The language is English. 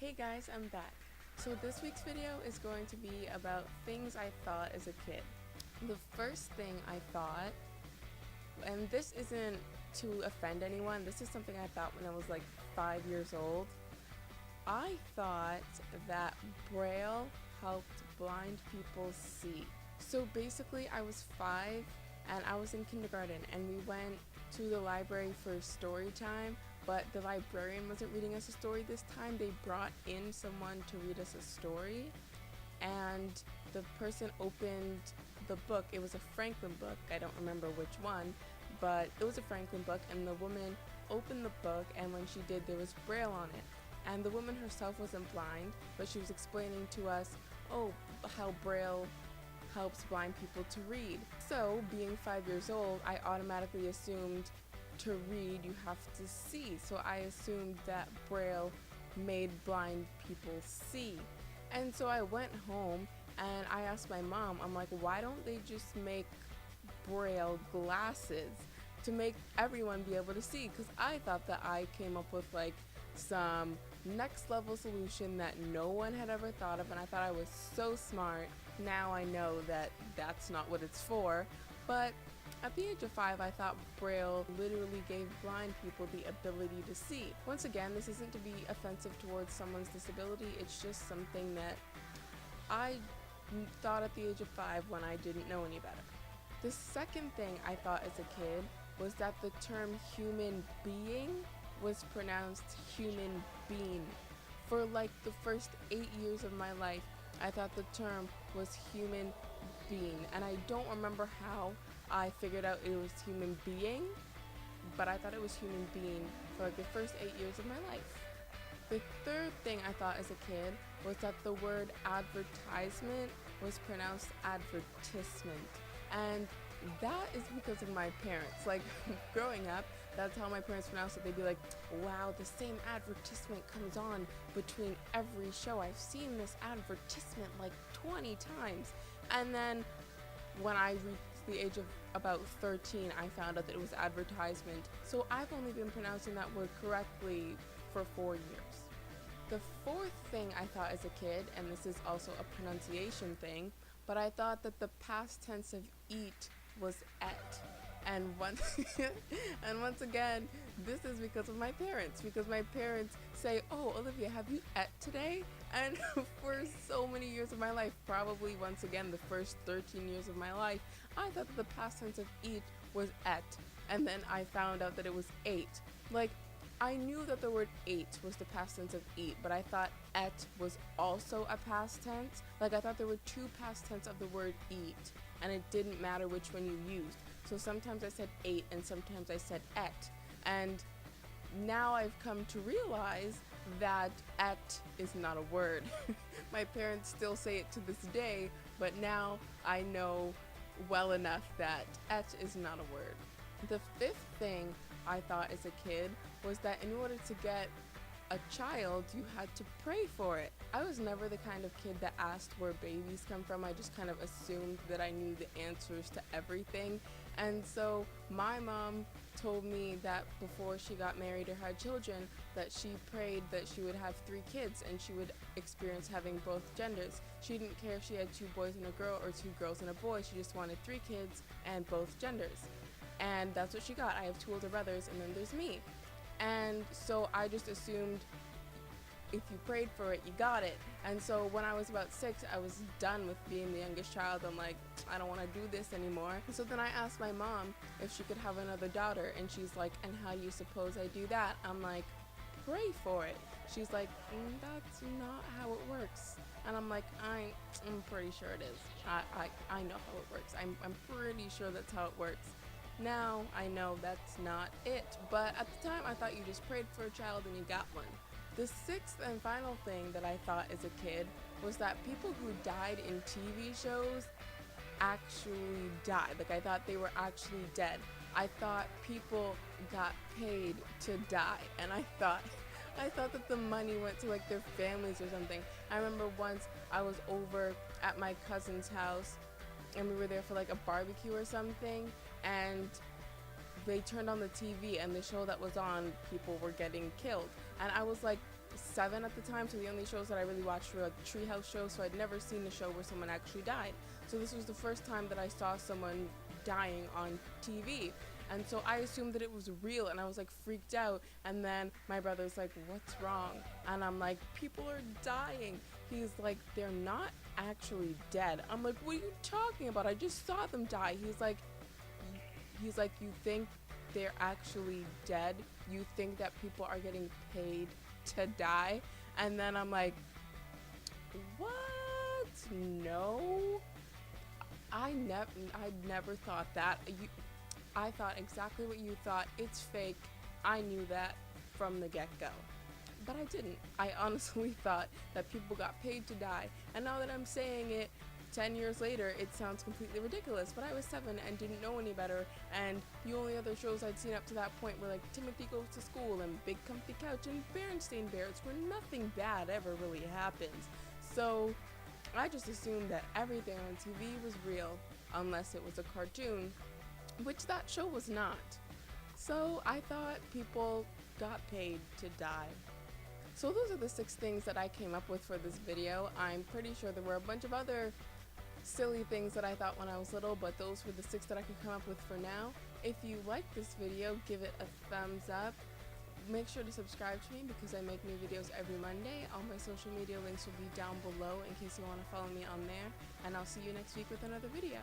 Hey guys, I'm back. So this week's video is going to be about things I thought as a kid. The first thing I thought, and this isn't to offend anyone, this is something I thought when I was like 5 years old. I thought that Braille helped blind people see. So basically I was 5 and I was in kindergarten and we went to the library for story time, but the librarian wasn't reading us a story this time. They brought in someone to read us a story, and the person opened the book. It was a Franklin book. I don't remember which one, but it was a Franklin book, and the woman opened the book, and when she did, there was Braille on it. And the woman herself wasn't blind, but she was explaining to us, how Braille helps blind people to read. So, being 5 years old, I automatically assumed to read you have to see. So I assumed that Braille made blind people see. And so I went home and I asked my mom, I'm like, why don't they just make Braille glasses to make everyone be able to see? Because I thought that I came up with like some next level solution that no one had ever thought of, and I thought I was so smart. Now I know that that's not what it's for, but at the age of 5, I thought Braille literally gave blind people the ability to see. Once again, this isn't to be offensive towards someone's disability, it's just something that I thought at the age of 5 when I didn't know any better. The second thing I thought as a kid was that the term human being was pronounced human being. For like the first 8 years of my life, I thought the term was human being, and I don't remember how I figured out it was human being, but I thought it was human being for like the first 8 years of my life. The third thing I thought as a kid was that the word advertisement was pronounced advertisement, and that is because of my parents. Like growing up, that's how my parents pronounced it. They'd be like, wow, the same advertisement comes on between every show. I've seen this advertisement like 20 times. And then when I reached the age of about 13, I found out that it was advertisement. So I've only been pronouncing that word correctly for 4 years. The fourth thing I thought as a kid, and this is also a pronunciation thing, but I thought that the past tense of eat was et. And once again, this is because of my parents, because my parents say, oh, Olivia, have you et today? And for so many years of my life, probably once again the first 13 years of my life, I thought that the past tense of eat was et, and then I found out that it was ate. Like, I knew that the word ate was the past tense of eat, but I thought et was also a past tense. Like, I thought there were two past tense of the word eat, and it didn't matter which one you used. So sometimes I said ate and sometimes I said et. And now I've come to realize that et is not a word. My parents still say it to this day, but now I know well enough that et is not a word. The fifth thing I thought as a kid was that in order to get a child, you had to pray for it. I was never the kind of kid that asked where babies come from. I just kind of assumed that I knew the answers to everything. And so my mom told me that before she got married or had children, that she prayed that she would have 3 kids and she would experience having both genders. She didn't care if she had 2 boys and a girl or 2 girls and a boy. She just wanted 3 kids and both genders. And that's what she got. I have 2 older brothers and then there's me. And so I just assumed if you prayed for it, you got it. And so when I was about 6, I was done with being the youngest child. I'm like, I don't want to do this anymore. And so then I asked my mom if she could have another daughter, and she's like, and how do you suppose I do that? I'm like, pray for it. She's like, that's not how it works. And I'm like, I'm pretty sure it is. I know how it works. I'm pretty sure that's how it works. Now I know that's not it, but at the time I thought you just prayed for a child and you got one. The sixth and final thing that I thought as a kid was that people who died in TV shows actually died. Like, I thought they were actually dead. I thought people got paid to die, and I thought that the money went to like their families or something. I remember once I was over at my cousin's house and we were there for like a barbecue or something, and they turned on the TV and the show that was on, people were getting killed. And I was like 7 at the time, so the only shows that I really watched were like treehouse shows, so I'd never seen a show where someone actually died. So this was the first time that I saw someone dying on TV. And so I assumed that it was real, and I was like freaked out. And then my brother's like, "What's wrong?" And I'm like, "People are dying." He's like, "They're not actually dead." I'm like, "What are you talking about? I just saw them die." He's like, "You think they're actually dead? You think that people are getting paid to die?" And then I'm like, "What? No. I never thought that. I thought exactly what you thought. It's fake. I knew that from the get-go." But I didn't. I honestly thought that people got paid to die. And now that I'm saying it 10 years later, it sounds completely ridiculous. But I was 7 and didn't know any better. And the only other shows I'd seen up to that point were like Timothy Goes to School and Big Comfy Couch and Berenstain Bears, where nothing bad ever really happens. So I just assumed that everything on TV was real, unless it was a cartoon, which that show was not. So I thought people got paid to die. So those are the 6 things that I came up with for this video. I'm pretty sure there were a bunch of other silly things that I thought when I was little, but those were the 6 that I could come up with for now. If you like this video, give it a thumbs up. Make sure to subscribe to me because I make new videos every Monday. All my social media links will be down below in case you want to follow me on there. And I'll see you next week with another video.